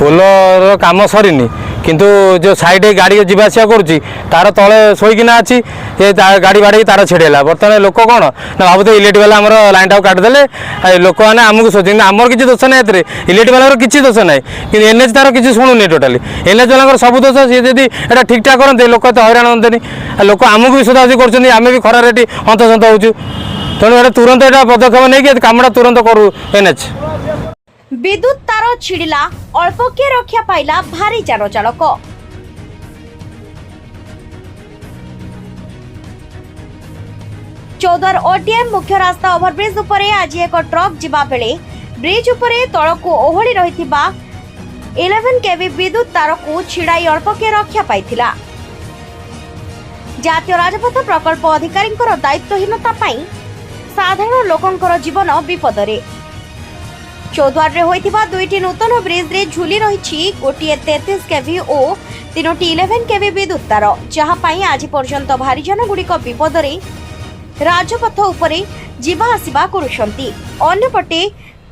Polar काम सरीनी किंतु जो साइड गाड़ी जावासिया करुच्ची तार तले शोकना अच्छी गाड़ी बाड़ी तार छेड़ेला बर्तमान लोक कौन ना भावुते इलेक्ट्रिक वाला आमर लाइन टाक काटिदेले लोक मैंने आमको सोचे आमर किसी दोष ना इलेक्ट्रिक वाला किसी दोष ना कि एनएच तार किसी शुणुनि टोटाली एनएच वाला सब दोष सी जब यहाँ ठीक ठाक करते लोक तो हईराण हमें लोक आमको भी सुधाजी करें खरा रेटी हंतसंत हो तेणु ये तुरंत यहाँ पदक्षेप नहीं कमटा तुरंत करूँ एनएच। विद्युत तार छिड़िला अल्पके रक्षा पाइला भारी जान चालक। चौद्वार ओडीएम मुख्य रास्ता ओभरब्रिज उपरे आज एक ट्रक जिबा बेले ब्रिज उपरे तळकु ओहଳି रहिथिबा 11 केवी विद्युत तार को छिड़ाई अल्पके रक्षा पाइथिला। जातीय राजपथ प्रकल्प अधिकारी दायित्वहीनता पाई साधारण लोकंकर जीवन विपदरे। चौद्वार रे होइथिबा दुईटी नूतन ब्रिज रे झुली रहिछि गोटिए 33 केवी और 3टी 11 केवी विद्युत तार जहा पाई आज पर्यंत भारी जन गुड़िक विपदरे राजपथ उपरे जीवा आसिबा करुछंती। अन्यपटे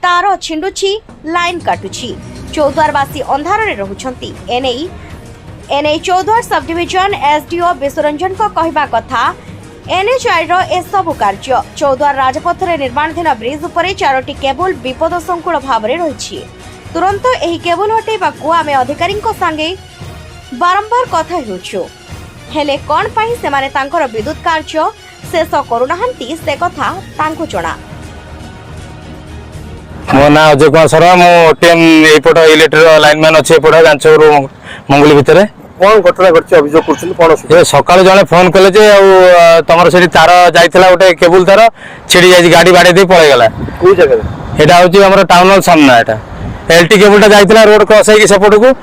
तार छिंडुछि लाइन काटुछि चौद्वारवासी अंधार रे रहुछंती। एने Choudwar sub division SDO Biswaranjan को कहबा कथा एनएचआई रो ए सबु कार्य चौद्वार राजपथ रे निर्माणाधीन ब्रिज उपरे 4टी केबल विपद संकुल भाव में रही तुरंत एही केबल हटेबाकू आमे अधिकारी संगे बारंबार कथा हेउछु हेले कोन पई से माने तांकर विद्युत कार्य शेष करूनाहंती से कथा तांको जणा। मो ना अजय कुमार शर्मा मो टीएम एपट इलेक्ट्रिक लाइनमैन अच्छे एपट गांचर मंगली भितर कौन घटना घटी अभियोग कर सका जड़े फोन कले तुम से तार जाइला गोटे केबुल तार छिड़ी जाए गाड़ी बाड़े दे पलैगला कौ जगह यहाँ हूँ टाउन हॉल सामना यहाँ एलटी केबुलटा जाइला रोड क्रस होगी सेपट को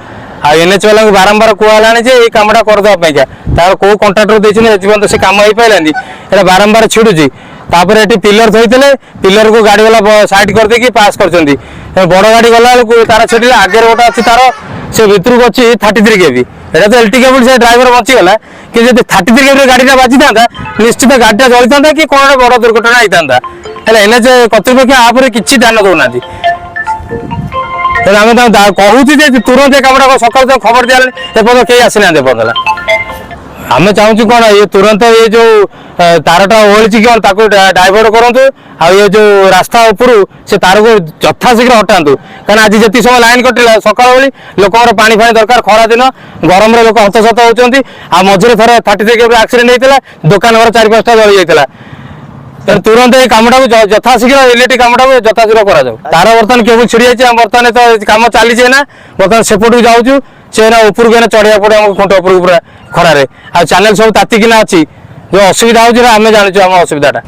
एनएच वाला बारंबार कहलानी ये कमटा करदे तार कौ कंट्राक्टर देखते से कम हो पारानी ये बारंबार छिड़ुची तापर ये पिलर थोड़े पिलर को गाड़ी वाला साइड करदे पास कर बड़ गाड़ी गला तार छिड़े आगे गोटे अच्छी तार से भितर को अच्छी 33 केवी এটা তো এলটি কেবল সে ড্রাইভার বচিগলা कि যদি 33 কেবির গাড়িটা বাজি থাকা নিশ্চিত গাড়িটা জলি থাকা कि কোন বড় দুর্ঘটনা হইতান্তা হেলে এনএচ কর্তৃপক্ষ আপরে কিছু ধ্যান দউনাতি আমি कहूँ जे तुरंत कमटा सकाल खबर दिया एपद कई आसीना एपदला आम चाहूँ कौन ये तुरंत ये जो तारटा ओहली कौन डाइवर्ट करूँ आ ये जो रास्ता उपरू से तार को यथाशीघ्र हटातु कहीं आज जी समय लाइन कटिला सकाल बेली लोक पानी फाणी दरकार खरा दिन गरम लोक हतसत होती आ मझे थर 33 केवी एक्सीडेंट होता दुकान घर 4-5टा जली जाता तुरंत ये कमटा को यथाशीघ्र इलेक्ट्रिक कमटा को यथाशीघ्र करा तार बर्तमान केबल छिड़ी जाए बर्तमान तो कम चली ना बर्तमान सेपटू जाऊँ से उपरको चढ़ा पड़े खुंट उपरको पूरा खरारे आ चैनल सब तातिकिना अच्छी जो असुविधा होमें जानूँ आम असुविधाटा।